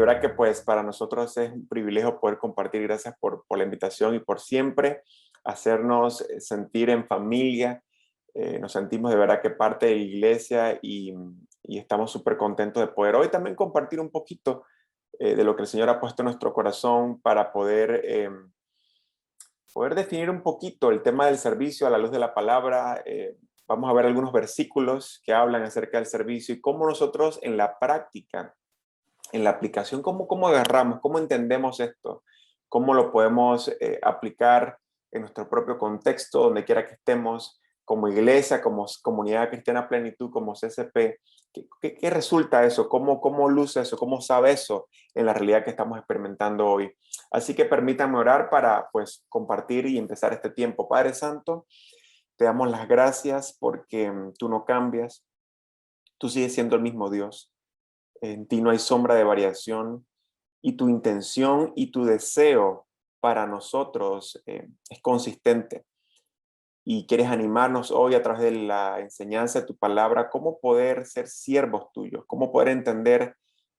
verdad que pues para nosotros es un privilegio poder compartir. Gracias por la invitación y por siempre hacernos sentir en familia. Nos sentimos de verdad que parte de la iglesia y estamos súper contentos de poder hoy también compartir un poquito de lo que el Señor ha puesto en nuestro corazón para poder definir un poquito el tema del servicio a la luz de la palabra. Vamos a ver algunos versículos que hablan acerca del servicio y cómo nosotros en la práctica, en la aplicación, cómo agarramos, cómo entendemos esto, cómo lo podemos aplicar en nuestro propio contexto, donde quiera que estemos, como iglesia, como comunidad cristiana plenitud, como CCP. ¿Qué resulta eso? ¿Cómo luce eso? ¿Cómo sabe eso en la realidad que estamos experimentando hoy? Así que permítanme orar para pues compartir y empezar este tiempo. Padre Santo, te damos las gracias porque tú no cambias, tú sigues siendo el mismo Dios. En ti no hay sombra de variación y tu intención y tu deseo para nosotros es consistente. Y quieres animarnos hoy a través de la enseñanza de tu palabra, cómo poder ser siervos tuyos, cómo poder entender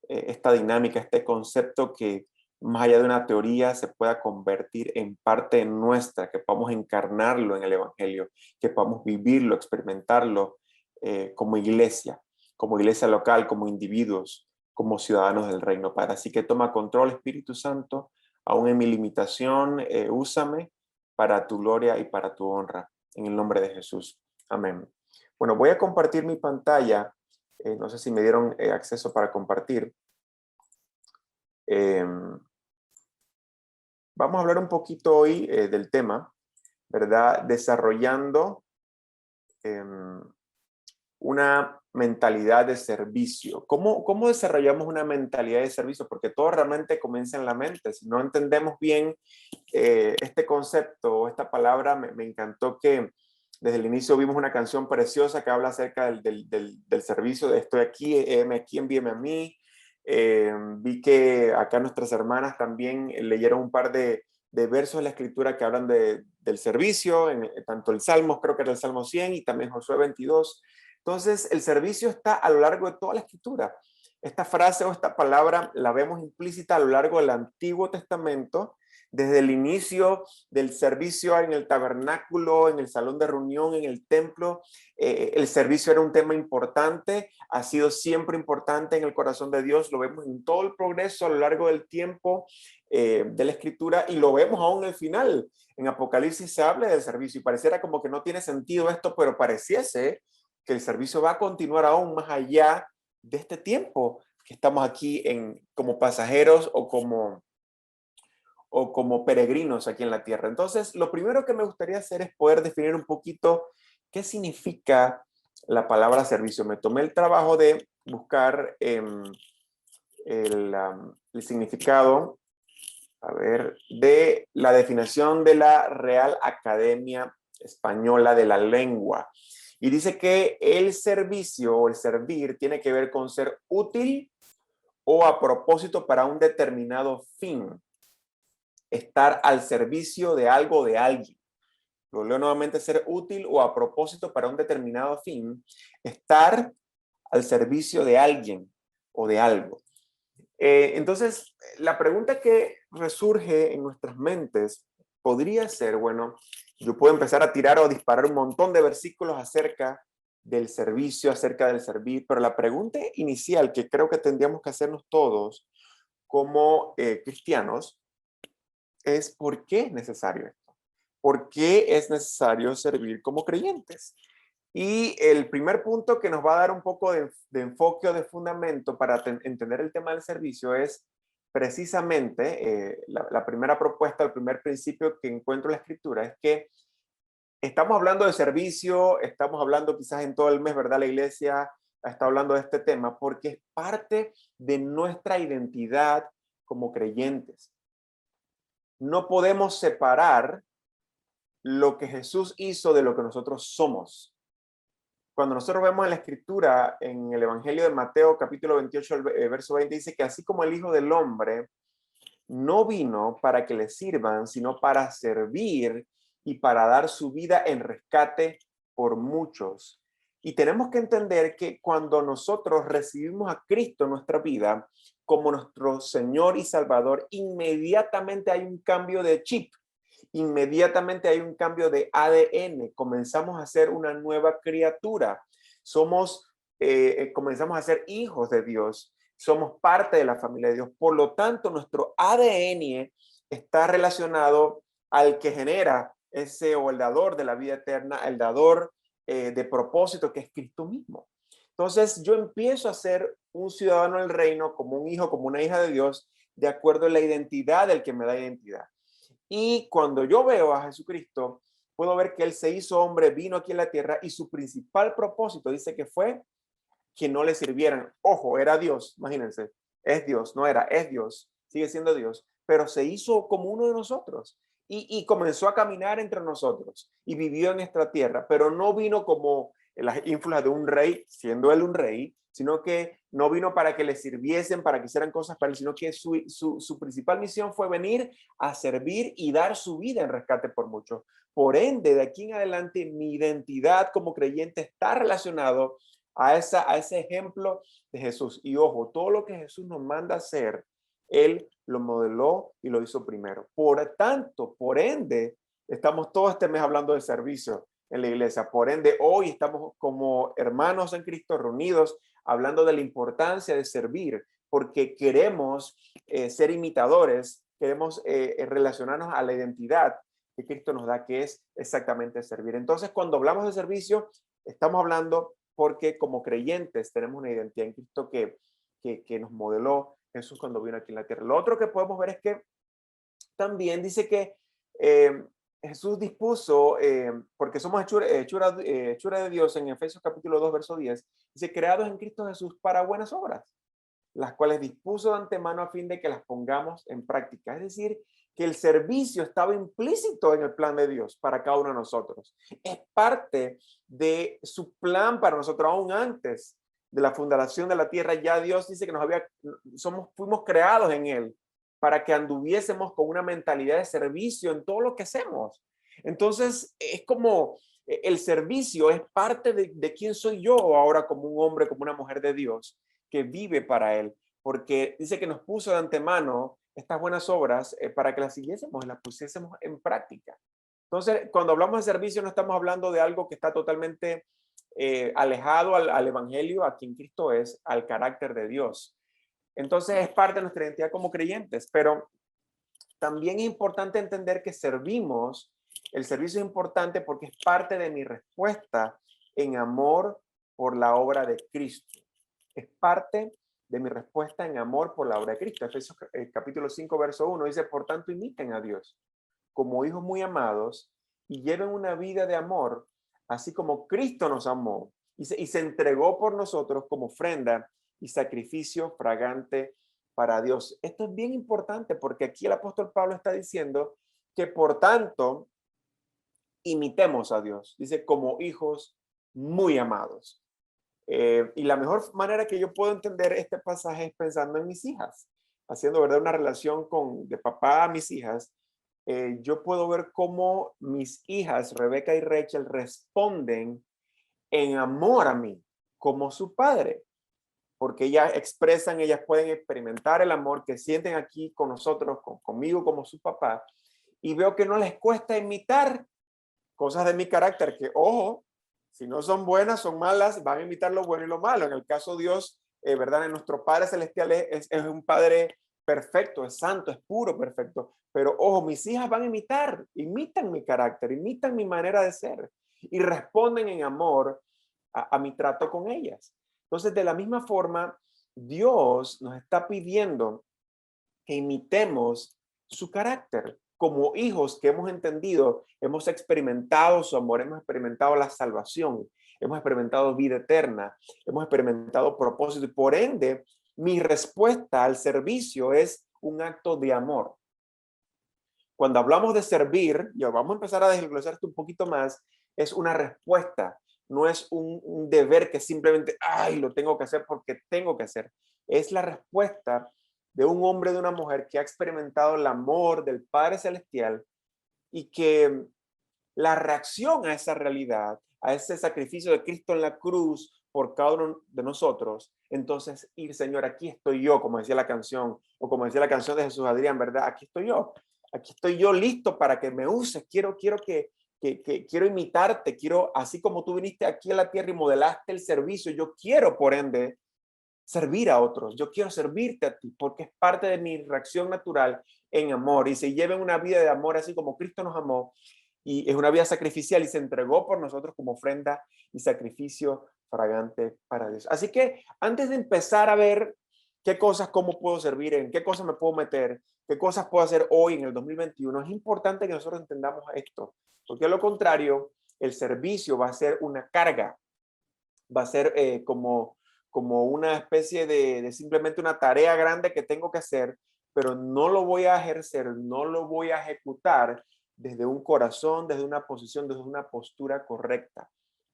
esta dinámica, este concepto que más allá de una teoría se pueda convertir en parte nuestra, que podamos encarnarlo en el Evangelio, que podamos vivirlo, experimentarlo como iglesia local, como individuos, como ciudadanos del reino, Padre. Así que toma control, Espíritu Santo, aún en mi limitación, úsame para tu gloria y para tu honra, en el nombre de Jesús. Amén. Bueno, voy a compartir mi pantalla. No sé si me dieron acceso para compartir. Vamos a hablar un poquito hoy del tema, ¿verdad? Desarrollando una mentalidad de servicio. ¿Cómo desarrollamos una mentalidad de servicio? Porque todo realmente comienza en la mente. Si no entendemos bien este concepto o esta palabra, me encantó que desde el inicio vimos una canción preciosa que habla acerca del servicio de estoy aquí, aquí, envíeme a mí. Vi que acá nuestras hermanas también leyeron un par de versos de la escritura que hablan del servicio, tanto el Salmos, creo que era el Salmo 100 y también Josué 22. Entonces, el servicio está a lo largo de toda la escritura. Esta frase o esta palabra la vemos implícita a lo largo del Antiguo Testamento, desde el inicio del servicio en el tabernáculo, en el salón de reunión, en el templo. El servicio era un tema importante, ha sido siempre importante en el corazón de Dios. Lo vemos en todo el progreso a lo largo del tiempo de la escritura y lo vemos aún al final. En Apocalipsis se habla del servicio y pareciera como que no tiene sentido esto, pero pareciese que el servicio va a continuar aún más allá de este tiempo que estamos aquí como pasajeros o como peregrinos aquí en la tierra. Entonces, lo primero que me gustaría hacer es poder definir un poquito qué significa la palabra servicio. Me tomé el trabajo de buscar el significado, a ver, de la definición de la Real Academia Española de la Lengua. Y dice que el servicio o el servir tiene que ver con ser útil o a propósito para un determinado fin. Estar al servicio de algo o de alguien. Lo leo nuevamente, ser útil o a propósito para un determinado fin. Estar al servicio de alguien o de algo. Entonces, la pregunta que resurge en nuestras mentes podría ser, bueno, yo puedo empezar a tirar o disparar un montón de versículos acerca del servicio, acerca del servir, pero la pregunta inicial que creo que tendríamos que hacernos todos como cristianos es ¿por qué es necesario esto? ¿Por qué es necesario servir como creyentes? Y el primer punto que nos va a dar un poco de enfoque o de fundamento para entender el tema del servicio es precisamente la primera propuesta, el primer principio que encuentro en la escritura es que estamos hablando de servicio, estamos hablando quizás en todo el mes, ¿verdad? La iglesia está hablando de este tema porque es parte de nuestra identidad como creyentes. No podemos separar lo que Jesús hizo de lo que nosotros somos. Cuando nosotros vemos en la escritura, en el Evangelio de Mateo, capítulo 28, el verso 20, dice que así como el Hijo del Hombre no vino para que le sirvan, sino para servir y para dar su vida en rescate por muchos. Y tenemos que entender que cuando nosotros recibimos a Cristo en nuestra vida, como nuestro Señor y Salvador, inmediatamente hay un cambio de chip, inmediatamente hay un cambio de ADN, comenzamos a ser una nueva criatura, comenzamos a ser hijos de Dios, somos parte de la familia de Dios. Por lo tanto, nuestro ADN está relacionado al que genera ese, o el dador de la vida eterna, el dador de propósito, que es Cristo mismo. Entonces yo empiezo a ser un ciudadano del reino, como un hijo, como una hija de Dios, de acuerdo a la identidad del que me da identidad. Y cuando yo veo a Jesucristo, puedo ver que Él se hizo hombre, vino aquí en la tierra, y su principal propósito dice que fue que no le sirvieran. Ojo, era Dios, imagínense, es Dios, no era, es Dios, sigue siendo Dios, pero se hizo como uno de nosotros y comenzó a caminar entre nosotros y vivió en nuestra tierra, pero no vino como las ínfulas de un rey, siendo él un rey, sino que no vino para que le sirviesen, para que hicieran cosas para él, sino que su principal misión fue venir a servir y dar su vida en rescate por muchos. Por ende, de aquí en adelante, mi identidad como creyente está relacionado a ese ejemplo de Jesús. Y ojo, todo lo que Jesús nos manda hacer, Él lo modeló y lo hizo primero. Por tanto, por ende, estamos todo este mes hablando de servicio en la iglesia. Por ende, hoy estamos como hermanos en Cristo reunidos hablando de la importancia de servir, porque queremos ser imitadores, queremos relacionarnos a la identidad que Cristo nos da, que es exactamente servir. Entonces, cuando hablamos de servicio, estamos hablando porque como creyentes tenemos una identidad en Cristo que nos modeló Jesús cuando vino aquí en la tierra. Lo otro que podemos ver es que también dice que Jesús dispuso, porque somos hechura de Dios, en Efesios capítulo 2, verso 10, dice, creados en Cristo Jesús para buenas obras, las cuales dispuso de antemano a fin de que las pongamos en práctica. Es decir, que el servicio estaba implícito en el plan de Dios para cada uno de nosotros. Es parte de su plan para nosotros, aún antes de la fundación de la tierra. Ya Dios dice que fuimos creados en Él para que anduviésemos con una mentalidad de servicio en todo lo que hacemos. Entonces, es como el servicio es parte de quién soy yo ahora como un hombre, como una mujer de Dios que vive para Él, porque dice que nos puso de antemano estas buenas obras para que las siguiésemos y las pusiésemos en práctica. Entonces, cuando hablamos de servicio, no estamos hablando de algo que está totalmente alejado al evangelio, a quien Cristo es, al carácter de Dios. Entonces, es parte de nuestra identidad como creyentes, pero también es importante entender que el servicio es importante porque es parte de mi respuesta en amor por la obra de Cristo. Es parte de mi respuesta en amor por la obra de Cristo. Efesios capítulo 5, verso 1 dice, por tanto, imiten a Dios como hijos muy amados y lleven una vida de amor, así como Cristo nos amó y se entregó por nosotros como ofrenda y sacrificio fragante para Dios. Esto es bien importante porque aquí el apóstol Pablo está diciendo que por tanto imitemos a Dios. Dice como hijos muy amados. Y la mejor manera que yo puedo entender este pasaje es pensando en mis hijas, haciendo, ¿verdad?, una relación de papá a mis hijas. Yo puedo ver cómo mis hijas, Rebeca y Rachel, responden en amor a mí, como su padre, porque ellas pueden experimentar el amor que sienten aquí con nosotros, conmigo como su papá, y veo que no les cuesta imitar cosas de mi carácter que, ojo, si no son buenas, son malas, van a imitar lo bueno y lo malo. En el caso de Dios, ¿verdad? En nuestro Padre Celestial es un Padre perfecto, es santo, es puro, perfecto. Pero ojo, mis hijas van a imitan mi carácter, imitan mi manera de ser y responden en amor a mi trato con ellas. Entonces, de la misma forma, Dios nos está pidiendo que imitemos su carácter. Como hijos que hemos entendido, hemos experimentado su amor, hemos experimentado la salvación, hemos experimentado vida eterna, hemos experimentado propósito y por ende, mi respuesta al servicio es un acto de amor. Cuando hablamos de servir, y vamos a empezar a desglosar esto un poquito más, es una respuesta, no es un deber que simplemente, ay, lo tengo que hacer porque tengo que hacer. Es la respuesta de un hombre, de una mujer que ha experimentado el amor del Padre Celestial y que la reacción a esa realidad, a ese sacrificio de Cristo en la cruz por cada uno de nosotros, entonces ir, Señor, aquí estoy yo, como decía la canción, o como decía la canción de Jesús Adrián, ¿verdad? Aquí estoy yo listo para que me uses, quiero quiero imitarte, quiero, así como tú viniste aquí a la tierra y modelaste el servicio, yo quiero, por ende, servir a otros, yo quiero servirte a ti, porque es parte de mi reacción natural en amor, y se lleven una vida de amor así como Cristo nos amó, y es una vida sacrificial y se entregó por nosotros como ofrenda y sacrificio fragante para Dios. Así que antes de empezar a ver qué cosas, cómo puedo servir, en qué cosas me puedo meter, qué cosas puedo hacer hoy en el 2021, es importante que nosotros entendamos esto, porque a lo contrario, el servicio va a ser una carga, va a ser como una especie de simplemente una tarea grande que tengo que hacer, pero no lo voy a ejercer, no lo voy a ejecutar desde un corazón, desde una posición, desde una postura correcta.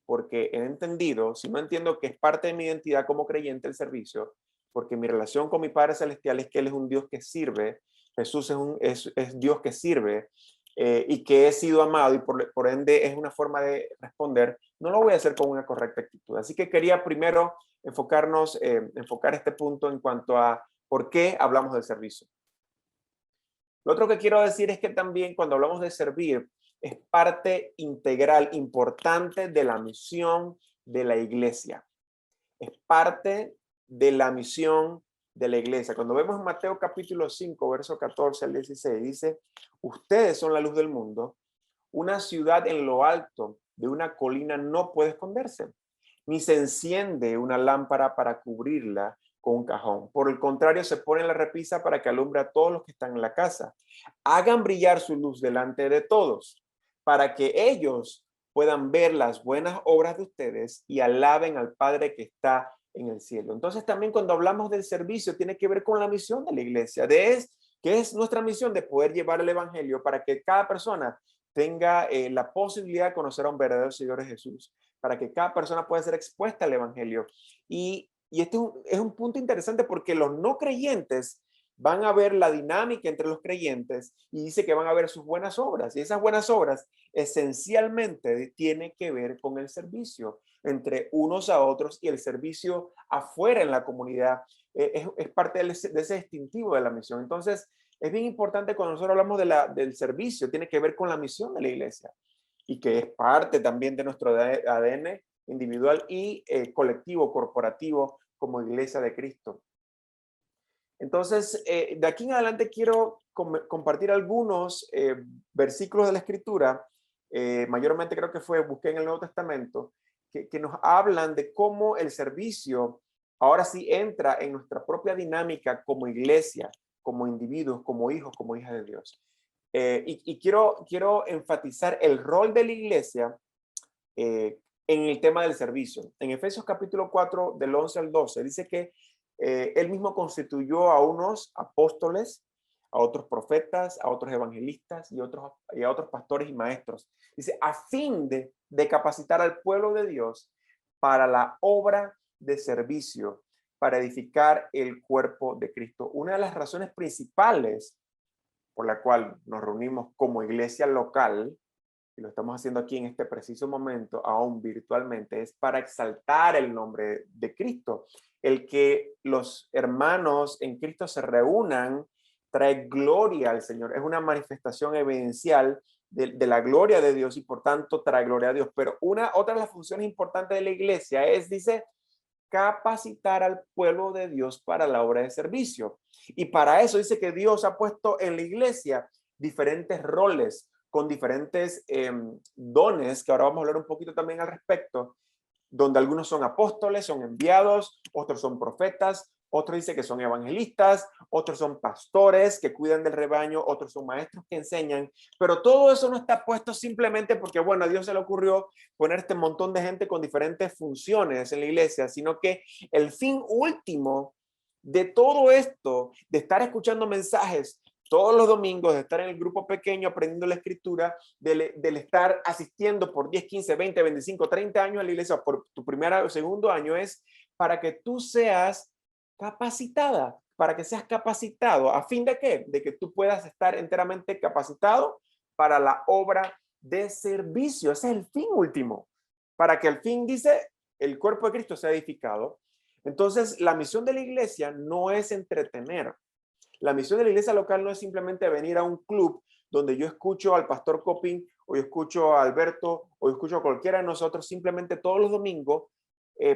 Porque he entendido, si no entiendo que es parte de mi identidad como creyente el servicio, porque mi relación con mi Padre Celestial es que Él es un Dios que sirve, Jesús es Dios que sirve, y que he sido amado y por ende es una forma de responder, no lo voy a hacer con una correcta actitud. Así que quería primero enfocar este punto en cuanto a por qué hablamos de servicio. Lo otro que quiero decir es que también cuando hablamos de servir es parte integral, importante de la misión de la iglesia. Es parte de la misión de la iglesia. Cuando vemos en Mateo capítulo 5, verso 14 al 16, dice, ustedes son la luz del mundo. Una ciudad en lo alto de una colina no puede esconderse, ni se enciende una lámpara para cubrirla con un cajón. Por el contrario, se pone en la repisa para que alumbre a todos los que están en la casa. Hagan brillar su luz delante de todos, para que ellos puedan ver las buenas obras de ustedes y alaben al Padre que está en el cielo. Entonces también cuando hablamos del servicio tiene que ver con la misión de la iglesia, que es nuestra misión de poder llevar el evangelio para que cada persona tenga la posibilidad de conocer a un verdadero Señor Jesús, para que cada persona pueda ser expuesta al evangelio. Y este es un punto interesante porque los no creyentes van a ver la dinámica entre los creyentes y dice que van a ver sus buenas obras. Y esas buenas obras esencialmente tienen que ver con el servicio entre unos a otros y el servicio afuera en la comunidad. Es parte de ese distintivo de la misión. Entonces, es bien importante cuando nosotros hablamos del servicio, tiene que ver con la misión de la iglesia y que es parte también de nuestro ADN individual y colectivo, corporativo, como iglesia de Cristo. Entonces, de aquí en adelante quiero compartir algunos versículos de la Escritura, mayormente creo que busqué en el Nuevo Testamento, que nos hablan de cómo el servicio ahora sí entra en nuestra propia dinámica como iglesia, como individuos, como hijos, como hijas de Dios. Y quiero enfatizar el rol de la iglesia en el tema del servicio. En Efesios capítulo 4, del 11 al 12, dice que él mismo constituyó a unos apóstoles, a otros profetas, a otros evangelistas y a otros pastores y maestros. Dice, a fin de capacitar al pueblo de Dios para la obra de servicio, para edificar el cuerpo de Cristo. Una de las razones principales por la cual nos reunimos como iglesia local, y lo estamos haciendo aquí en este preciso momento, aún virtualmente, es para exaltar el nombre de Cristo. El que los hermanos en Cristo se reúnan trae gloria al Señor. Es una manifestación evidencial de la gloria de Dios y por tanto trae gloria a Dios. Pero otra de las funciones importantes de la iglesia dice, capacitar al pueblo de Dios para la obra de servicio. Y para eso dice que Dios ha puesto en la iglesia diferentes roles con diferentes dones, que ahora vamos a hablar un poquito también al respecto, donde algunos son apóstoles, son enviados, otros son profetas, otros dice que son evangelistas, otros son pastores que cuidan del rebaño, otros son maestros que enseñan, pero todo eso no está puesto simplemente porque, bueno, a Dios se le ocurrió poner este montón de gente con diferentes funciones en la iglesia, sino que el fin último de todo esto, de estar escuchando mensajes todos los domingos, de estar en el grupo pequeño aprendiendo la escritura, del estar asistiendo por 10, 15, 20, 25, 30 años a la iglesia, por tu primer o segundo año, es para que tú seas capacitada, para que seas capacitado. ¿A fin de qué? De que tú puedas estar enteramente capacitado para la obra de servicio. Ese es el fin último. Para que el fin, dice, el cuerpo de Cristo sea edificado. Entonces, la misión de la iglesia no es entretener. La misión de la iglesia local no es simplemente venir a un club donde yo escucho al pastor Copín, o yo escucho a Alberto, o yo escucho a cualquiera de nosotros simplemente todos los domingos,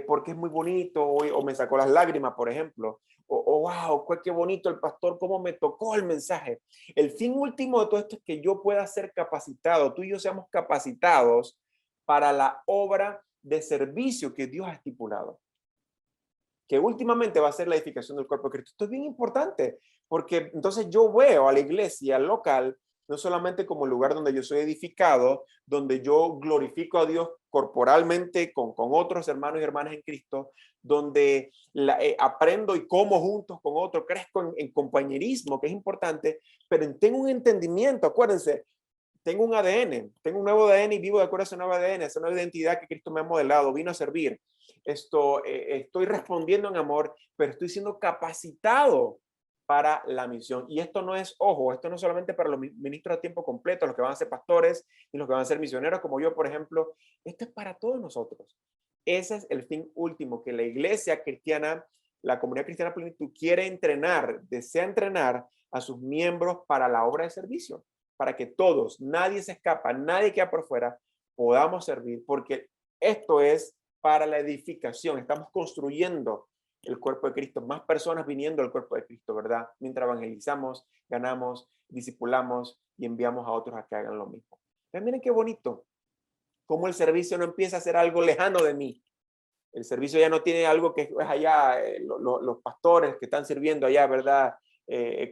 porque es muy bonito, o me sacó las lágrimas, por ejemplo, o wow, qué bonito el pastor, cómo me tocó el mensaje. El fin último de todo esto es que yo pueda ser capacitado, tú y yo seamos capacitados para la obra de servicio que Dios ha estipulado, que últimamente va a ser la edificación del cuerpo de Cristo. Esto es bien importante, porque entonces yo veo a la iglesia local no solamente como el lugar donde yo soy edificado, donde yo glorifico a Dios corporalmente con otros hermanos y hermanas en Cristo, donde aprendo y como juntos con otros, crezco en compañerismo, que es importante, pero tengo un entendimiento, acuérdense, tengo un ADN, tengo un nuevo ADN y vivo de acuerdo a ese nuevo ADN, esa nueva identidad que Cristo me ha modelado, vino a servir. Estoy respondiendo en amor, pero estoy siendo capacitado para la misión. Y esto no es, ojo, esto no es solamente para los ministros a tiempo completo, los que van a ser pastores y los que van a ser misioneros, como yo, por ejemplo. Esto es para todos nosotros. Ese es el fin último, que la iglesia cristiana, la comunidad cristiana plenitud, quiere entrenar, desea entrenar a sus miembros para la obra de servicio, para que todos, nadie se escapa, nadie queda por fuera, podamos servir, porque esto es para la edificación. Estamos construyendo el cuerpo de Cristo, más personas viniendo al cuerpo de Cristo, ¿verdad? Mientras evangelizamos, ganamos, discipulamos y enviamos a otros a que hagan lo mismo. Pero miren qué bonito, cómo el servicio no empieza a ser algo lejano de mí. El servicio ya no tiene algo que es allá, los pastores que están sirviendo allá, ¿verdad?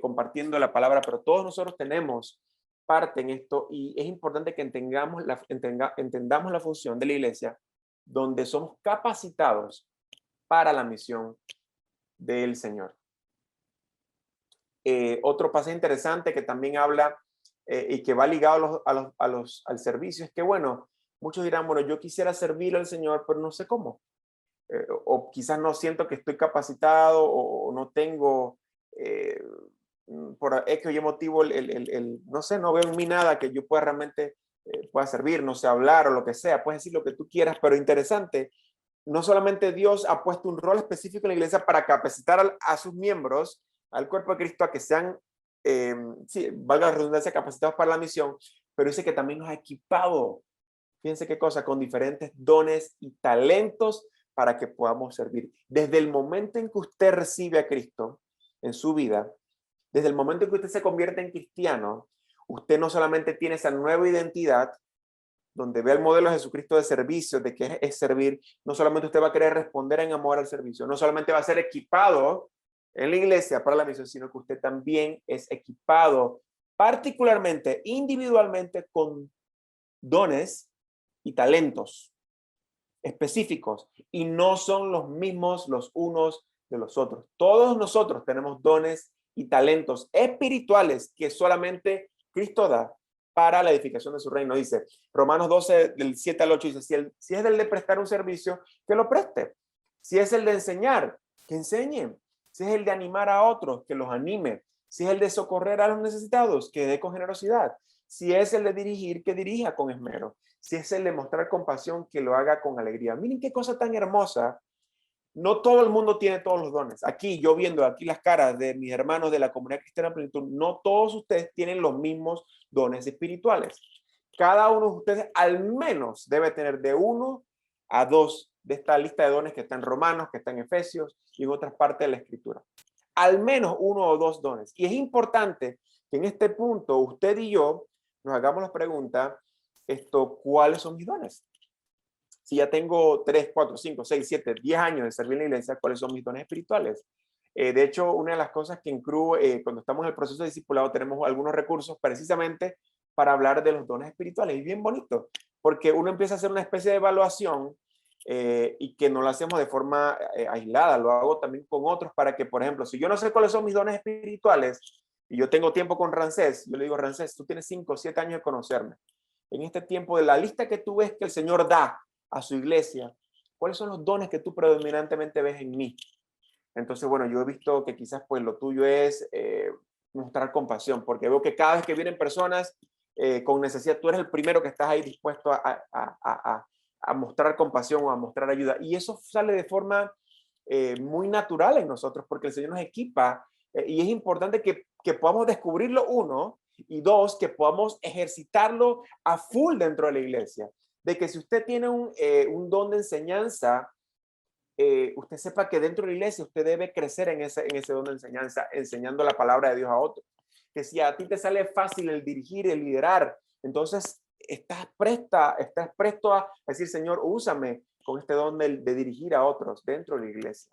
Compartiendo la palabra, pero todos nosotros tenemos parte en esto y es importante que entendamos la función de la iglesia, donde somos capacitados para la misión del Señor. Otro pasaje interesante que también habla y que va ligado al servicio es que, bueno, muchos dirán, bueno, yo quisiera servir al Señor, pero no sé cómo. O quizás no siento que estoy capacitado o no tengo, por X o Y motivo, no sé, no veo en mí nada que yo pueda realmente pueda servir, no sé, hablar o lo que sea, puedes decir lo que tú quieras, pero interesante, no solamente Dios ha puesto un rol específico en la iglesia para capacitar a sus miembros, al cuerpo de Cristo, a que sean, sí, valga la redundancia, capacitados para la misión, pero dice que también nos ha equipado, fíjense qué cosa, con diferentes dones y talentos para que podamos servir. Desde el momento en que usted recibe a Cristo en su vida, desde el momento en que usted se convierte en cristiano, usted no solamente tiene esa nueva identidad, donde ve el modelo de Jesucristo de servicio, de que es servir, no solamente usted va a querer responder en amor al servicio, no solamente va a ser equipado en la iglesia para la misión, sino que usted también es equipado particularmente, individualmente, con dones y talentos específicos y no son los mismos los unos de los otros. Todos nosotros tenemos dones y talentos espirituales que solamente Cristo da para la edificación de su reino. Dice Romanos 12, del 7 al 8, dice, si es el de prestar un servicio, que lo preste. Si es el de enseñar, que enseñe. Si es el de animar a otros, que los anime. Si es el de socorrer a los necesitados, que dé con generosidad. Si es el de dirigir, que dirija con esmero. Si es el de mostrar compasión, que lo haga con alegría. Miren qué cosa tan hermosa. No todo el mundo tiene todos los dones. Aquí, yo viendo aquí las caras de mis hermanos de la comunidad cristiana plenitud, no todos ustedes tienen los mismos dones espirituales. Cada uno de ustedes al menos debe tener de 1 a 2 de esta lista de dones que está en Romanos, que está en Efesios y en otras partes de la Escritura. Al menos 1 o 2 dones. Y es importante que en este punto usted y yo nos hagamos la pregunta, ¿cuáles son mis dones? Si ya tengo 3, 4, 5, 6, 7, 10 años de servir en la iglesia, ¿cuáles son mis dones espirituales? De hecho, una de las cosas que en CRU, cuando estamos en el proceso de discipulado, tenemos algunos recursos precisamente para hablar de los dones espirituales. Y bien bonito, porque uno empieza a hacer una especie de evaluación y que no lo hacemos de forma aislada, lo hago también con otros para que, por ejemplo, si yo no sé cuáles son mis dones espirituales y yo tengo tiempo con Ramsés, yo le digo, Ramsés, tú tienes 5 o 7 años de conocerme. En este tiempo de la lista que tú ves que el Señor da a su iglesia, ¿cuáles son los dones que tú predominantemente ves en mí? Entonces, bueno, yo he visto que quizás pues lo tuyo es mostrar compasión, porque veo que cada vez que vienen personas con necesidad, tú eres el primero que estás ahí dispuesto a a mostrar compasión o a mostrar ayuda. Y eso sale de forma muy natural en nosotros porque el Señor nos equipa y es importante que podamos descubrirlo, uno, y dos, que podamos ejercitarlo a full dentro de la iglesia. De que si usted tiene un don de enseñanza, usted sepa que dentro de la iglesia usted debe crecer en ese don de enseñanza, enseñando la palabra de Dios a otros. Que si a ti te sale fácil el dirigir, el liderar, entonces estás presto a decir, Señor, úsame con este don de dirigir a otros dentro de la iglesia,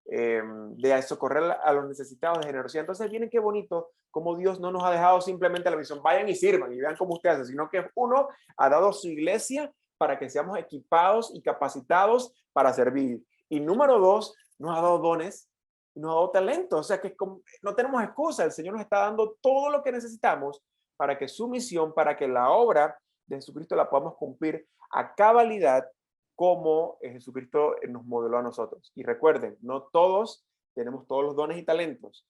de socorrer a los necesitados, de generosidad. Entonces, miren qué bonito como Dios no nos ha dejado simplemente la misión, vayan y sirvan y vean cómo usted hace, sino que uno ha dado su iglesia para que seamos equipados y capacitados para servir. Y número dos, nos ha dado dones, nos ha dado talento. O sea que no tenemos excusa. El Señor nos está dando todo lo que necesitamos para que su misión, para que la obra de Jesucristo la podamos cumplir a cabalidad como Jesucristo nos modeló a nosotros. Y recuerden, no todos tenemos todos los dones y talentos.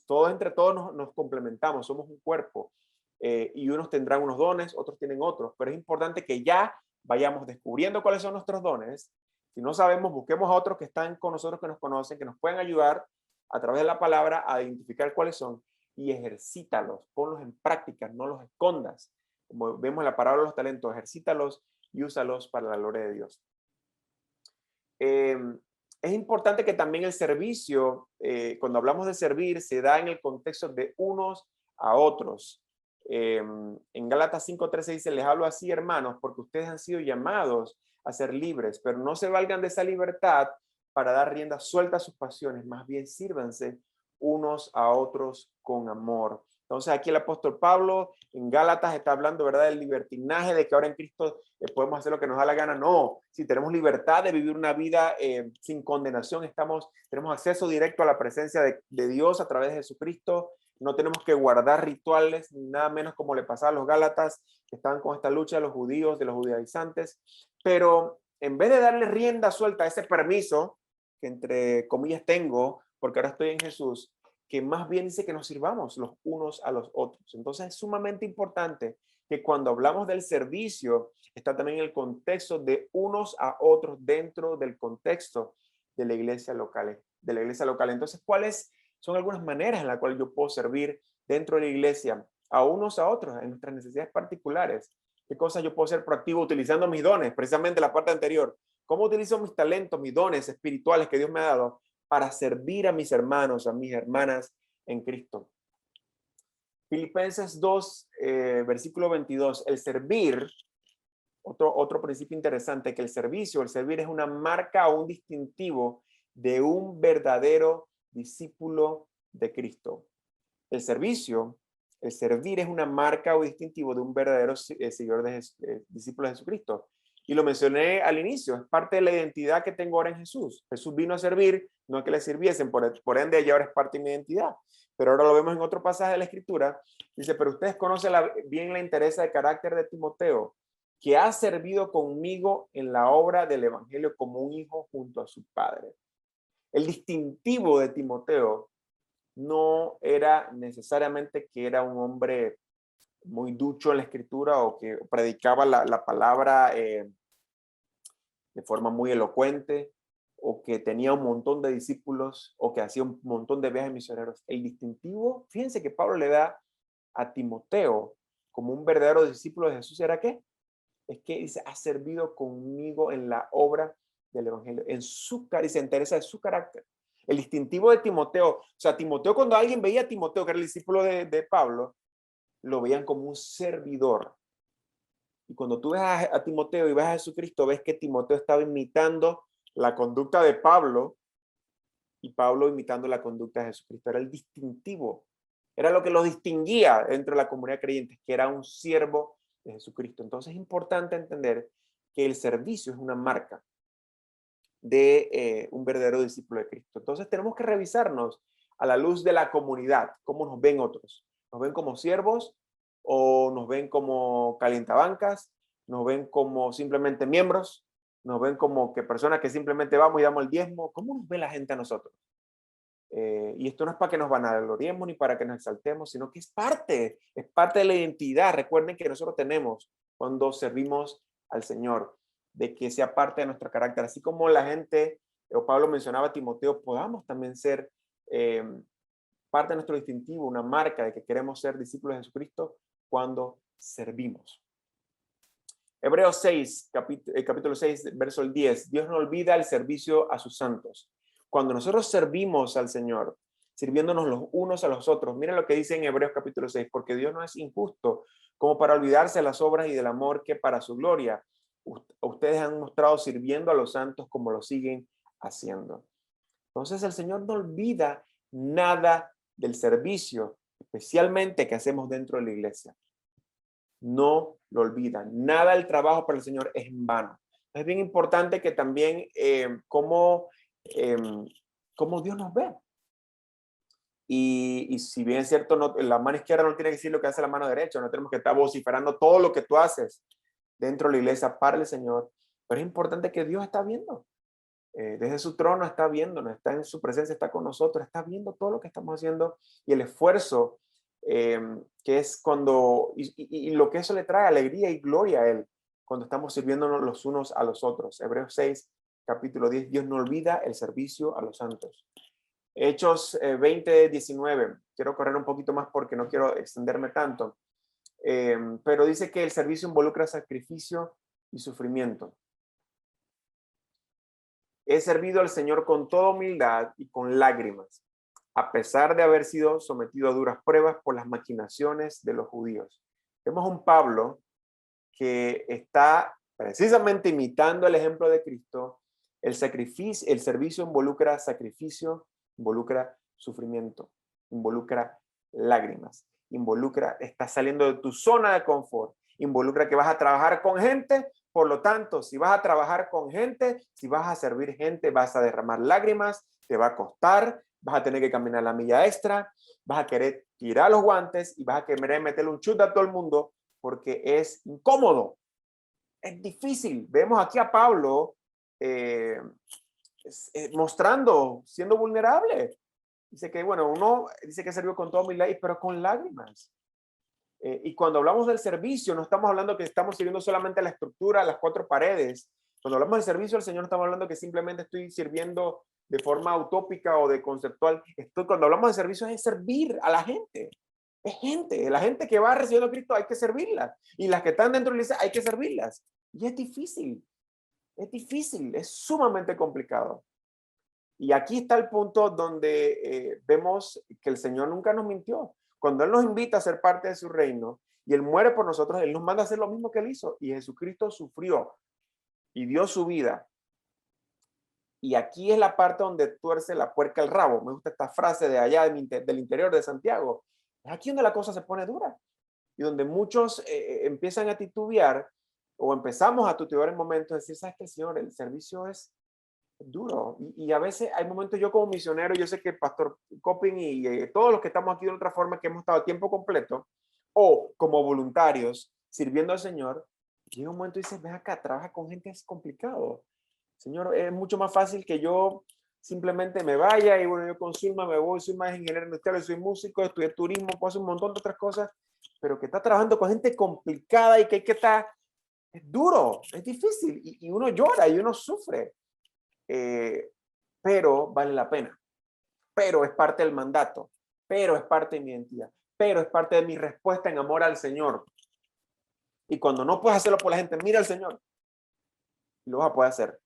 Todos entre todos nos complementamos, somos un cuerpo. Y unos tendrán unos dones, otros tienen otros. Pero es importante que ya vayamos descubriendo cuáles son nuestros dones. Si no sabemos, busquemos a otros que están con nosotros, que nos conocen, que nos pueden ayudar a través de la palabra a identificar cuáles son y ejercítalos, ponlos en práctica, no los escondas. Como vemos en la parábola de los talentos, ejercítalos y úsalos para la gloria de Dios. Es importante que también el servicio, cuando hablamos de servir, se da en el contexto de unos a otros. En Gálatas 5:13 dice, les hablo así, hermanos, porque ustedes han sido llamados a ser libres, pero no se valgan de esa libertad para dar rienda suelta a sus pasiones, más bien sírvanse unos a otros con amor. Entonces aquí el apóstol Pablo en Gálatas está hablando, ¿verdad?, del libertinaje, de que ahora en Cristo podemos hacer lo que nos da la gana. No, si tenemos libertad de vivir una vida sin condenación, tenemos acceso directo a la presencia de Dios a través de Jesucristo. No tenemos que guardar rituales, ni nada menos como le pasaba a los Gálatas, que estaban con esta lucha de los judíos, de los judaizantes. Pero en vez de darle rienda suelta a ese permiso, que entre comillas tengo, porque ahora estoy en Jesús, que más bien dice que nos sirvamos los unos a los otros. Entonces es sumamente importante que cuando hablamos del servicio, está también el contexto de unos a otros dentro del contexto de la iglesia local. Entonces, ¿cuáles son algunas maneras en las cuales yo puedo servir dentro de la iglesia a unos a otros en nuestras necesidades particulares? ¿Qué cosas yo puedo ser proactivo utilizando mis dones? Precisamente la parte anterior. ¿Cómo utilizo mis talentos, mis dones espirituales que Dios me ha dado para servir a mis hermanos, a mis hermanas en Cristo? Filipenses 2, versículo 22. El servir, otro principio interesante, que el servir es una marca o un distintivo de un verdadero discípulo de Cristo. El servir es una marca o distintivo de un verdadero seguidor discípulo de Jesucristo. Y lo mencioné al inicio, es parte de la identidad que tengo ahora en Jesús. Jesús vino a servir, no a que le sirviesen, por ende ya ahora es parte de mi identidad. Pero ahora lo vemos en otro pasaje de la Escritura. Dice, pero ustedes conocen bien la entereza de carácter de Timoteo, que ha servido conmigo en la obra del Evangelio como un hijo junto a su padre. El distintivo de Timoteo no era necesariamente que era un hombre muy ducho en la escritura o que predicaba la palabra de forma muy elocuente o que tenía un montón de discípulos o que hacía un montón de viajes misioneros. El distintivo, fíjense que Pablo le da a Timoteo como un verdadero discípulo de Jesús, ¿era qué? Es que dice, ha servido conmigo en la obra del Evangelio, y se interesa de su carácter. El distintivo de Timoteo, o sea, Timoteo, cuando alguien veía a Timoteo, que era el discípulo de Pablo, lo veían como un servidor. Y cuando tú ves a Timoteo y ves a Jesucristo, ves que Timoteo estaba imitando la conducta de Pablo y Pablo imitando la conducta de Jesucristo. Era el distintivo, era lo que los distinguía dentro de la comunidad creyente, que era un siervo de Jesucristo. Entonces es importante entender que el servicio es una marca de un verdadero discípulo de Cristo. Entonces tenemos que revisarnos a la luz de la comunidad, cómo nos ven otros. ¿Nos ven como siervos o nos ven como calientabancas? ¿Nos ven como simplemente miembros? ¿Nos ven como que personas que simplemente vamos y damos el diezmo? ¿Cómo nos ve la gente a nosotros? Y esto no es para que nos vanagloriemos ni para que nos exaltemos, sino que es parte de la identidad. Recuerden que nosotros tenemos cuando servimos al Señor. de que sea parte de nuestro carácter. Así como la gente, o Pablo mencionaba a Timoteo, podamos también ser parte de nuestro distintivo, una marca de que queremos ser discípulos de Jesucristo cuando servimos. Hebreos 6, capítulo 6, verso el 10. Dios no olvida el servicio a sus santos. Cuando nosotros servimos al Señor, sirviéndonos los unos a los otros, miren lo que dice en Hebreos capítulo 6, porque Dios no es injusto como para olvidarse de las obras y del amor que para su gloria ustedes han mostrado sirviendo a los santos como lo siguen haciendo. Entonces el Señor no olvida nada del servicio, especialmente que hacemos dentro de la iglesia. No lo olvida. Nada del trabajo para el Señor es en vano. Es bien importante que también cómo Dios nos ve. Y si bien es cierto, no, la mano izquierda no tiene que decir lo que hace la mano derecha. No tenemos que estar vociferando todo lo que tú haces dentro de la iglesia para el Señor. Pero es importante que Dios está viendo. Desde su trono está viéndonos, está en su presencia, está con nosotros, está viendo todo lo que estamos haciendo y el esfuerzo que es cuando, y lo que eso le trae alegría y gloria a Él, cuando estamos sirviéndonos los unos a los otros. Hebreos 6, capítulo 10, Dios no olvida el servicio a los santos. Hechos 20, 19, quiero correr un poquito más porque no quiero extenderme tanto, pero dice que el servicio involucra sacrificio y sufrimiento. He servido al Señor con toda humildad y con lágrimas, a pesar de haber sido sometido a duras pruebas por las maquinaciones de los judíos. Vemos un Pablo que está precisamente imitando el ejemplo de Cristo. El servicio involucra sacrificio, involucra sufrimiento, involucra lágrimas, estás saliendo de tu zona de confort, involucra que vas a trabajar con gente. Por lo tanto, si vas a trabajar con gente, si vas a servir gente, vas a derramar lágrimas, te va a costar, vas a tener que caminar la milla extra, vas a querer tirar los guantes y vas a querer meterle un chute a todo el mundo porque es incómodo, es difícil. Vemos aquí a Pablo mostrando, siendo vulnerable. Dice que, bueno, uno dice que sirvió con toda humildad, pero con lágrimas. Y cuando hablamos del servicio, no estamos hablando que estamos sirviendo solamente a la estructura, a las cuatro paredes. Cuando hablamos del servicio al Señor, no estamos hablando que simplemente estoy sirviendo de forma utópica o de conceptual. Cuando hablamos de servicio es servir a la gente. Es gente, la gente que va recibiendo a Cristo hay que servirla. Y las que están dentro de la iglesia hay que servirlas. Y es difícil, es sumamente complicado. Y aquí está el punto donde vemos que el Señor nunca nos mintió. Cuando Él nos invita a ser parte de su reino y Él muere por nosotros, Él nos manda a hacer lo mismo que Él hizo. Y Jesucristo sufrió y dio su vida. Y aquí es la parte donde tuerce la puerca el rabo. Me gusta esta frase de allá del interior de Santiago. Es aquí donde la cosa se pone dura. Y donde muchos empiezan a titubear o empezamos a titubear en momentos de decir, ¿sabes qué, Señor? El servicio es duro. Y a veces hay momentos, yo como misionero, yo sé que el pastor Coping y todos los que estamos aquí de otra forma, que hemos estado a tiempo completo o como voluntarios sirviendo al Señor, llega un momento y dices, ven acá, trabaja con gente, es complicado. Señor, es mucho más fácil que yo simplemente me vaya y bueno, yo consulma, me voy, soy más ingeniero industrial, soy músico, estudié turismo, puedo hacer un montón de otras cosas, pero que está trabajando con gente complicada y que hay que estar, es duro, es difícil y uno llora y uno sufre. Pero vale la pena, pero es parte del mandato, pero es parte de mi identidad, pero es parte de mi respuesta en amor al Señor. Y cuando no puedes hacerlo por la gente, mira al Señor y lo vas a poder hacer.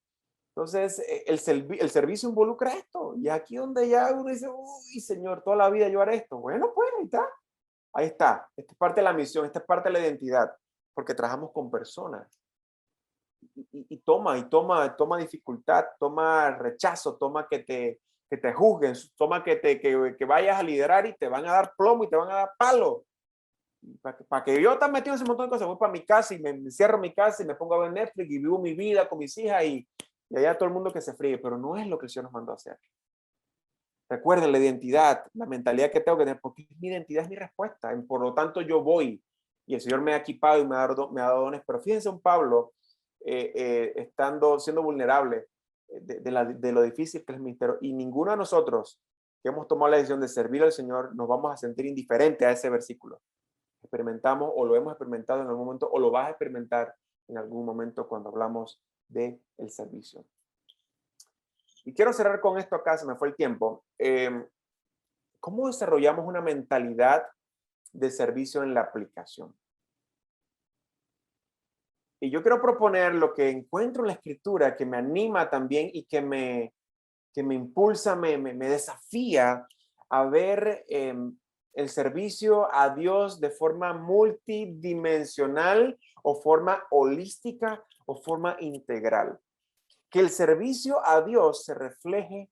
Entonces, el servicio involucra esto. Y aquí donde ya uno dice, uy, Señor, toda la vida yo haré esto. Bueno, pues ahí está. Ahí está. Esta es parte de la misión, esta es parte de la identidad, porque trabajamos con personas. Y toma dificultad, toma rechazo, toma que te juzguen, toma que vayas a liderar y te van a dar plomo y te van a dar palo. Para que yo esté metido en ese montón de cosas, voy para mi casa y me encierro en mi casa y me pongo a ver Netflix y vivo mi vida con mis hijas y allá todo el mundo que se fríe, pero no es lo que el Señor nos mandó a hacer. Recuerden la identidad, la mentalidad que tengo que tener, porque mi identidad es mi respuesta, y por lo tanto yo voy y el Señor me ha equipado y me ha dado dones, pero fíjense un Pablo siendo vulnerable de lo difícil que es el ministerio, y ninguno de nosotros que hemos tomado la decisión de servir al Señor nos vamos a sentir indiferente a ese versículo. Experimentamos o lo hemos experimentado en algún momento o lo vas a experimentar en algún momento cuando hablamos del servicio. Y quiero cerrar con esto acá, se me fue el tiempo. ¿Cómo desarrollamos una mentalidad de servicio en la aplicación? Y yo quiero proponer lo que encuentro en la escritura, que me anima también y que me impulsa, me desafía a ver el servicio a Dios de forma multidimensional o forma holística o forma integral. Que el servicio a Dios se refleje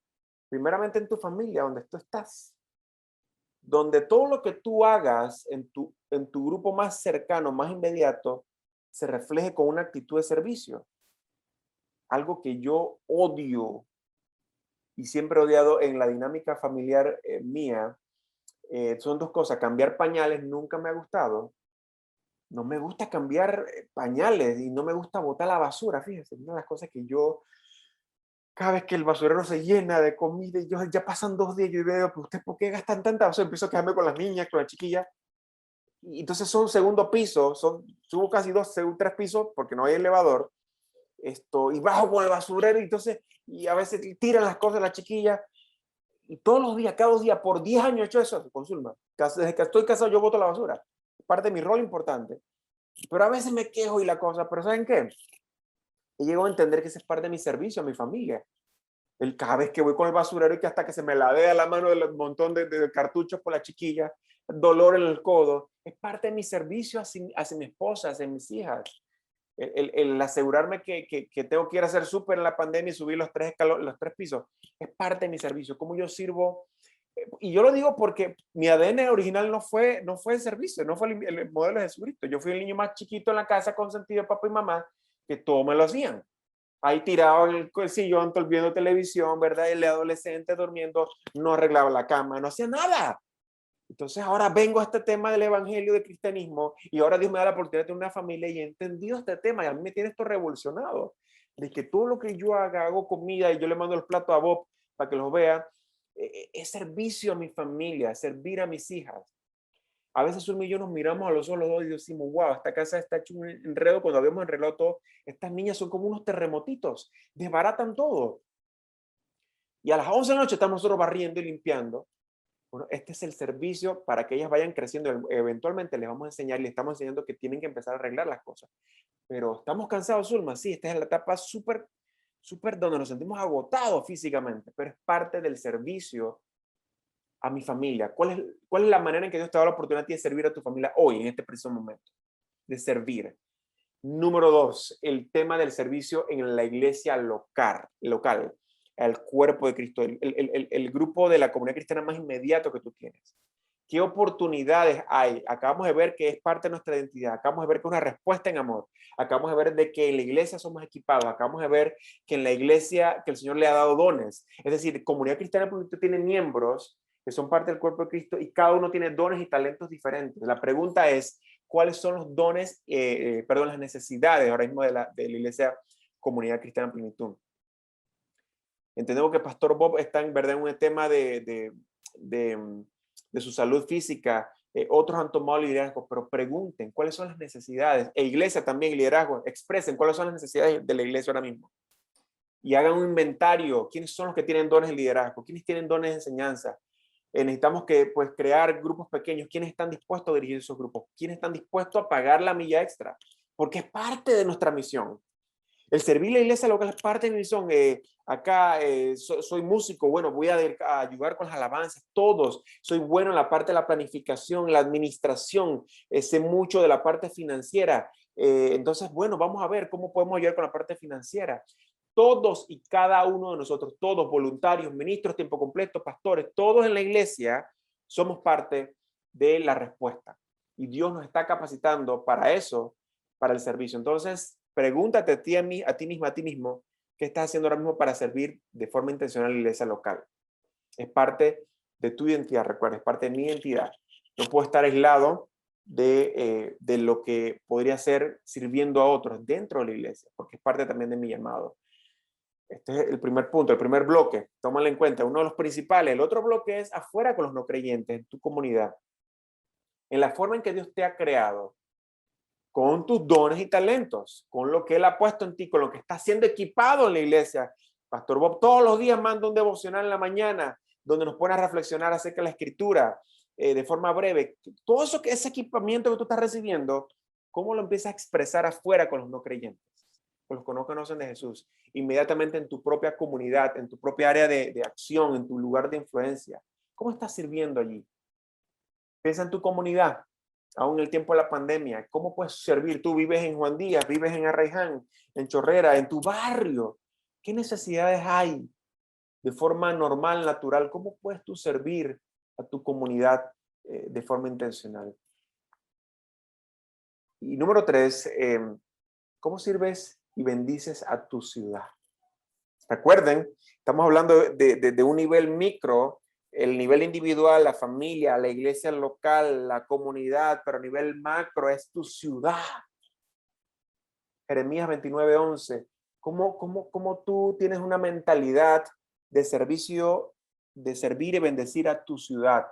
primeramente en tu familia, donde tú estás. Donde todo lo que tú hagas en tu grupo más cercano, más inmediato, se refleje con una actitud de servicio. Algo que yo odio y siempre he odiado en la dinámica familiar mía, son dos cosas. Cambiar pañales nunca me ha gustado. No me gusta cambiar pañales y no me gusta botar la basura. Fíjense, una de las cosas que yo, cada vez que el basurero se llena de comida, y yo ya pasan 2 días, yo veo, pues ustedes, ¿por qué gastan tanta basura? Empiezo a quejarme con las niñas, con las chiquillas. Y entonces son segundo piso, subo casi 3 pisos porque no hay elevador. Y bajo con el basurero, y entonces, y a veces tiran las cosas las chiquillas. Y todos los días, cada 2 días, por 10 años he hecho eso, con Zulma. Desde que estoy casado yo boto la basura. Parte de mi rol importante. Pero a veces me quejo y la cosa, pero ¿saben qué? Y llego a entender que ese es parte de mi servicio a mi familia. Cada vez que voy con el basurero y que hasta que se me ladea la mano del montón de cartuchos por la chiquilla, dolor en el codo, es parte de mi servicio hacia mi esposa, hacia mis hijas. El asegurarme que tengo que ir a hacer súper en la pandemia y subir los 3 pisos, es parte de mi servicio. ¿Cómo yo sirvo? Y yo lo digo porque mi ADN original no fue el servicio, no fue el modelo de Jesucristo. Yo fui el niño más chiquito en la casa consentido de papá y mamá, que todo me lo hacían. Ahí tirado en el sillón, viendo televisión, ¿verdad? El adolescente durmiendo, no arreglaba la cama, no hacía nada. Entonces ahora vengo a este tema del evangelio, del cristianismo, y ahora Dios me da la oportunidad de tener una familia y he entendido este tema y a mí me tiene esto revolucionado. De que todo lo que yo hago comida y yo le mando los platos a Bob para que los vea, es servicio a mi familia, servir a mis hijas. A veces Zulma y yo nos miramos a los ojos los dos y decimos, wow, esta casa está hecho un enredo. Cuando habíamos enredado todo, estas niñas son como unos terremotitos, desbaratan todo. Y a las 11 de la noche estamos nosotros barriendo y limpiando. Bueno, este es el servicio para que ellas vayan creciendo. Eventualmente les vamos a enseñar y les estamos enseñando que tienen que empezar a arreglar las cosas. Pero estamos cansados, Zulma. Sí, esta es la etapa súper donde nos sentimos agotados físicamente, pero es parte del servicio a mi familia. ¿Cuál es la manera en que Dios te da la oportunidad de servir a tu familia hoy, en este preciso momento? De servir. Número 2, el tema del servicio en la iglesia local, el cuerpo de Cristo, el grupo de la comunidad cristiana más inmediato que tú tienes. ¿Qué oportunidades hay? Acabamos de ver que es parte de nuestra identidad, acabamos de ver que es una respuesta en amor, acabamos de ver de que en la iglesia somos equipados, acabamos de ver que en la iglesia que el Señor le ha dado dones. Es decir, comunidad cristiana tiene miembros que son parte del cuerpo de Cristo y cada uno tiene dones y talentos diferentes. La pregunta es, ¿cuáles son los dones, las necesidades ahora mismo de la iglesia comunidad cristiana en plenitud? Entendemos que Pastor Bob está en verdad en un tema de su salud física, otros han tomado liderazgo, pero pregunten cuáles son las necesidades, e iglesia también, liderazgo, expresen cuáles son las necesidades de la iglesia ahora mismo. Y hagan un inventario, quiénes son los que tienen dones de liderazgo, quiénes tienen dones de enseñanza. Necesitamos que crear grupos pequeños, quiénes están dispuestos a dirigir esos grupos, quiénes están dispuestos a pagar la milla extra, porque es parte de nuestra misión. El servir la iglesia local es parte de mi misión. Soy músico, bueno, voy a ayudar con las alabanzas, todos. Soy bueno en la parte de la planificación, la administración, sé mucho de la parte financiera. Entonces, bueno, vamos a ver cómo podemos ayudar con la parte financiera. Todos y cada uno de nosotros, todos voluntarios, ministros, tiempo completo, pastores, todos en la iglesia somos parte de la respuesta. Y Dios nos está capacitando para eso, para el servicio. Entonces, pregúntate a ti mismo, ¿qué estás haciendo ahora mismo para servir de forma intencional a la iglesia local? Es parte de tu identidad, recuerda, es parte de mi identidad. No puedo estar aislado de lo que podría ser sirviendo a otros dentro de la iglesia, porque es parte también de mi llamado. Este es el primer punto, el primer bloque. Tómalo en cuenta, uno de los principales. El otro bloque es afuera con los no creyentes, en tu comunidad. En la forma en que Dios te ha creado, con tus dones y talentos, con lo que Él ha puesto en ti, con lo que está siendo equipado en la iglesia. Pastor Bob todos los días manda un devocional en la mañana donde nos pone a reflexionar acerca de la escritura de forma breve. Todo eso, ese equipamiento que tú estás recibiendo, ¿cómo lo empiezas a expresar afuera con los no creyentes, con los que no conocen de Jesús? Inmediatamente en tu propia comunidad, en tu propia área de acción, en tu lugar de influencia. ¿Cómo estás sirviendo allí? Piensa en tu comunidad, aún en el tiempo de la pandemia. ¿Cómo puedes servir? Tú vives en Juan Díaz, vives en Arraiján, en Chorrera, en tu barrio. ¿Qué necesidades hay de forma normal, natural? ¿Cómo puedes tú servir a tu comunidad de forma intencional? Y número 3, ¿cómo sirves y bendices a tu ciudad? Recuerden, estamos hablando de un nivel micro, el nivel individual, la familia, la iglesia local, la comunidad, pero a nivel macro es tu ciudad. Jeremías 29:11. ¿Cómo tú tienes una mentalidad de servicio, de servir y bendecir a tu ciudad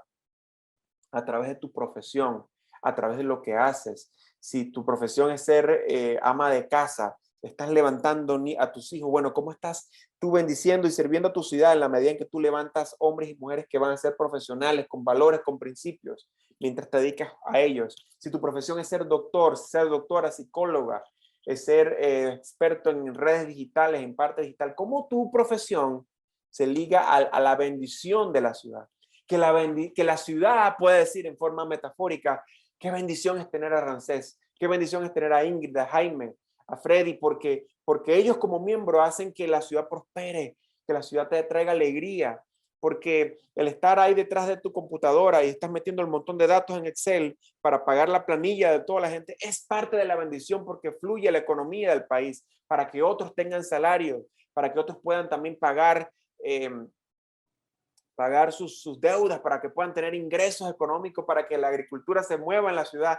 a través de tu profesión, a través de lo que haces? Si tu profesión es ser ama de casa, estás levantando a tus hijos. Bueno, ¿cómo estás tú bendiciendo y sirviendo a tu ciudad en la medida en que tú levantas hombres y mujeres que van a ser profesionales, con valores, con principios, mientras te dedicas a ellos? Si tu profesión es ser doctor, ser doctora, psicóloga, es ser experto en redes digitales, en parte digital, ¿cómo tu profesión se liga a la bendición de la ciudad? Que la ciudad puede decir en forma metafórica, qué bendición es tener a Ramsés, qué bendición es tener a Ingrid, a Jaime, a Freddy, porque ellos como miembros hacen que la ciudad prospere, que la ciudad te traiga alegría, porque el estar ahí detrás de tu computadora y estás metiendo un montón de datos en Excel para pagar la planilla de toda la gente es parte de la bendición, porque fluye la economía del país para que otros tengan salario, para que otros puedan también pagar sus deudas, para que puedan tener ingresos económicos, para que la agricultura se mueva en la ciudad.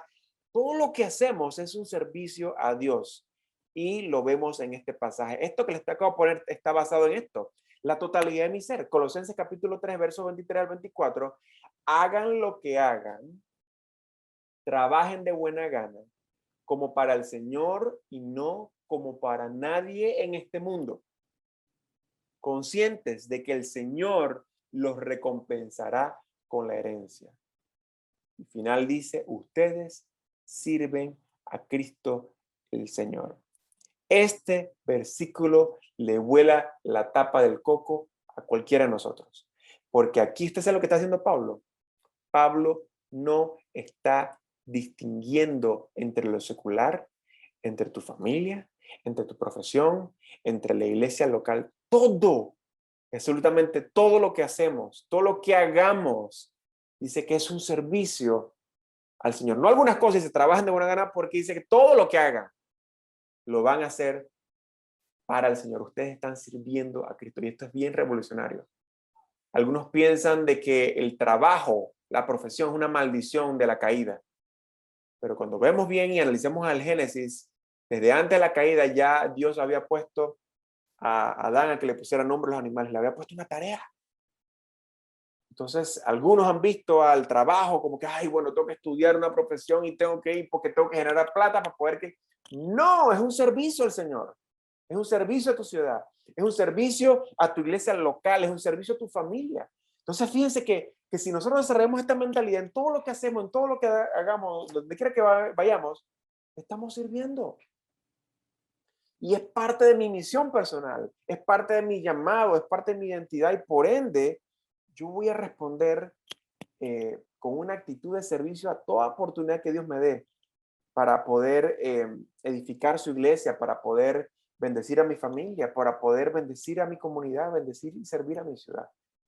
Todo lo que hacemos es un servicio a Dios y lo vemos en este pasaje. Esto que les acabo de poner está basado en esto. La totalidad de mi ser. Colosenses capítulo 3, versos 23 al 24. Hagan lo que hagan, trabajen de buena gana, como para el Señor y no como para nadie en este mundo, conscientes de que el Señor los recompensará con la herencia. Y final dice, ustedes sirven a Cristo el Señor. Este versículo le vuela la tapa del coco a cualquiera de nosotros. Porque aquí usted sabe lo que está haciendo Pablo. Pablo no está distinguiendo entre lo secular, entre tu familia, entre tu profesión, entre la iglesia local. Todo, absolutamente todo lo que hacemos, todo lo que hagamos, dice que es un servicio al Señor. No algunas cosas, se trabajan de buena gana, porque dice que todo lo que hagan lo van a hacer para el Señor. Ustedes están sirviendo a Cristo y esto es bien revolucionario. Algunos piensan de que el trabajo, la profesión es una maldición de la caída. Pero cuando vemos bien y analizamos al Génesis, desde antes de la caída ya Dios había puesto a Adán a que le pusiera nombre a los animales, le había puesto una tarea. Entonces, algunos han visto al trabajo como que, ay, bueno, tengo que estudiar una profesión y tengo que ir porque tengo que generar plata para poder que... No, es un servicio al Señor. Es un servicio a tu ciudad. Es un servicio a tu iglesia local. Es un servicio a tu familia. Entonces, fíjense que si nosotros desarrollamos esta mentalidad en todo lo que hacemos, en todo lo que hagamos, donde quiera que vayamos, estamos sirviendo. Y es parte de mi misión personal, es parte de mi llamado, es parte de mi identidad y por ende yo voy a responder con una actitud de servicio a toda oportunidad que Dios me dé para poder edificar su iglesia, para poder bendecir a mi familia, para poder bendecir a mi comunidad, bendecir y servir a mi ciudad.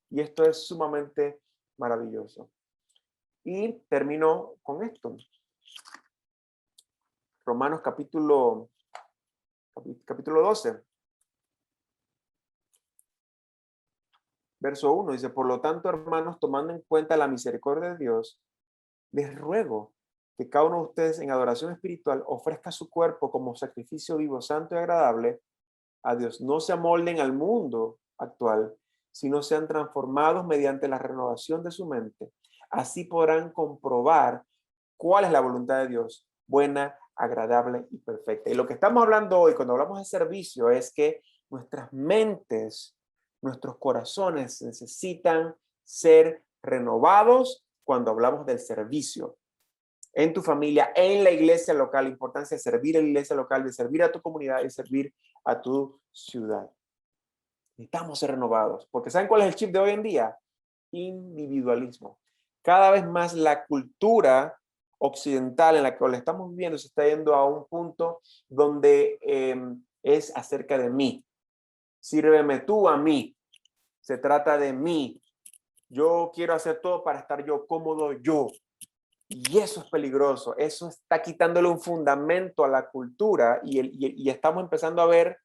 Y esto es sumamente maravilloso. Y termino con esto. Romanos capítulo 12. Verso 1 dice, por lo tanto, hermanos, tomando en cuenta la misericordia de Dios, les ruego que cada uno de ustedes en adoración espiritual ofrezca su cuerpo como sacrificio vivo, santo y agradable a Dios. No se amolden al mundo actual, sino sean transformados mediante la renovación de su mente. Así podrán comprobar cuál es la voluntad de Dios, buena, agradable y perfecta. Y lo que estamos hablando hoy, cuando hablamos de servicio, es que nuestras mentes, nuestros corazones necesitan ser renovados cuando hablamos del servicio. En tu familia, en la iglesia local, la importancia de servir a la iglesia local, de servir a tu comunidad y servir a tu ciudad. Necesitamos ser renovados, porque ¿saben cuál es el chip de hoy en día? Individualismo. Cada vez más la cultura occidental en la que la estamos viviendo se está yendo a un punto donde es acerca de mí. Sírveme tú a mí. Se trata de mí. Yo quiero hacer todo para estar yo cómodo yo. Y eso es peligroso. Eso está quitándole un fundamento a la cultura y estamos empezando a ver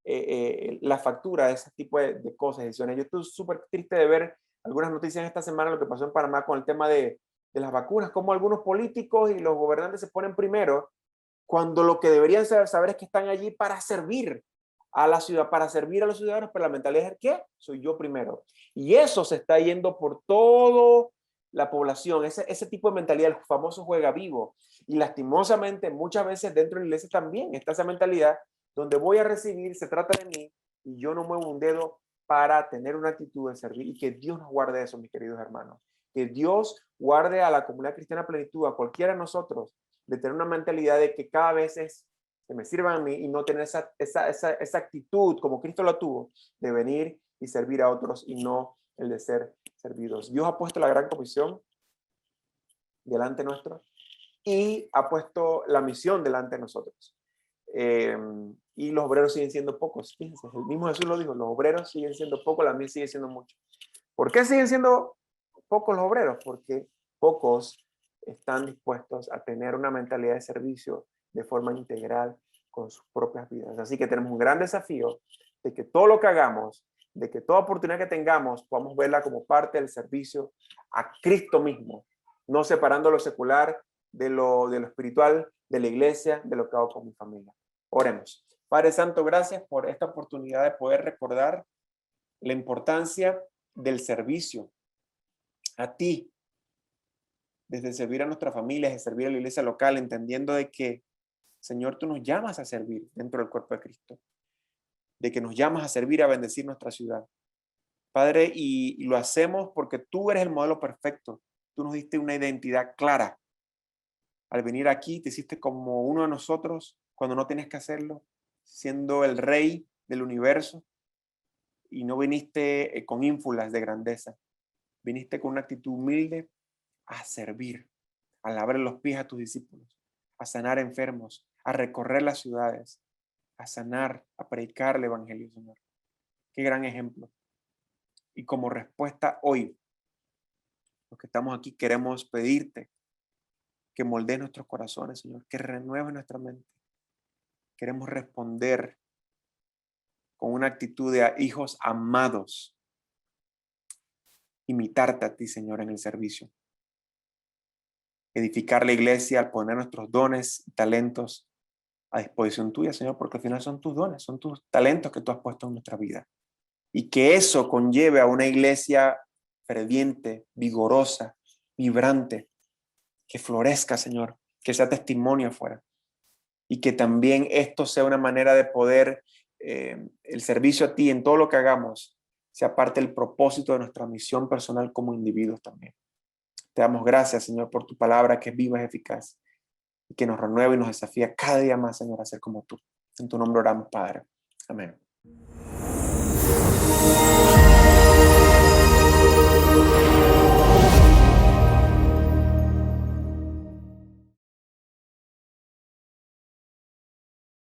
la factura de ese tipo de cosas, decisiones. Yo estoy súper triste de ver algunas noticias esta semana, lo que pasó en Panamá con el tema de las vacunas, cómo algunos políticos y los gobernantes se ponen primero, cuando lo que deberían saber es que están allí para servir a la ciudad, para servir a los ciudadanos, pero la mentalidad es ¿qué? Soy yo primero. Y eso se está yendo por toda la población, ese tipo de mentalidad, el famoso juega vivo. Y lastimosamente muchas veces dentro de la iglesia también está esa mentalidad donde voy a recibir, se trata de mí, y yo no muevo un dedo para tener una actitud de servir, y que Dios nos guarde eso, mis queridos hermanos. Que Dios guarde a la comunidad cristiana plenitud, a cualquiera de nosotros, de tener una mentalidad de que cada vez es que me sirvan a mí y no tener esa actitud como Cristo la tuvo, de venir y servir a otros y no el de ser servidos. Dios ha puesto la gran comisión delante nuestro y ha puesto la misión delante de nosotros. Y los obreros siguen siendo pocos. Fíjense, el mismo Jesús lo dijo, los obreros siguen siendo pocos, la mies sigue siendo mucho. ¿Por qué siguen siendo pocos los obreros? Porque pocos están dispuestos a tener una mentalidad de servicio de forma integral con sus propias vidas. Así que tenemos un gran desafío de que todo lo que hagamos, de que toda oportunidad que tengamos, podamos verla como parte del servicio a Cristo mismo, no separando lo secular de lo espiritual, de la iglesia, de lo que hago con mi familia. Oremos. Padre Santo, gracias por esta oportunidad de poder recordar la importancia del servicio a ti, desde servir a nuestra familia, de servir a la iglesia local, entendiendo de que, Señor, tú nos llamas a servir dentro del cuerpo de Cristo, de que nos llamas a servir, a bendecir nuestra ciudad. Padre, y lo hacemos porque tú eres el modelo perfecto. Tú nos diste una identidad clara. Al venir aquí, te hiciste como uno de nosotros cuando no tienes que hacerlo, siendo el rey del universo, y no viniste con ínfulas de grandeza. Viniste con una actitud humilde a servir, a lavar los pies a tus discípulos, a sanar enfermos, a recorrer las ciudades, a sanar, a predicar el evangelio, Señor. Qué gran ejemplo. Y como respuesta hoy, los que estamos aquí queremos pedirte que moldees nuestros corazones, Señor, que renueves nuestra mente. Queremos responder con una actitud de hijos amados, imitarte a ti, Señor, en el servicio. Edificar la iglesia al poner nuestros dones y talentos a disposición tuya, Señor, porque al final son tus dones, son tus talentos que tú has puesto en nuestra vida. Y que eso conlleve a una iglesia ferviente, vigorosa, vibrante, que florezca, Señor, que sea testimonio afuera. Y que también esto sea una manera de poder, el servicio a ti en todo lo que hagamos, sea parte del propósito de nuestra misión personal como individuos también. Te damos gracias, Señor, por tu palabra que es viva y eficaz y que nos renueva y nos desafía cada día más, Señor, a ser como tú. En tu nombre oramos, Padre. Amén.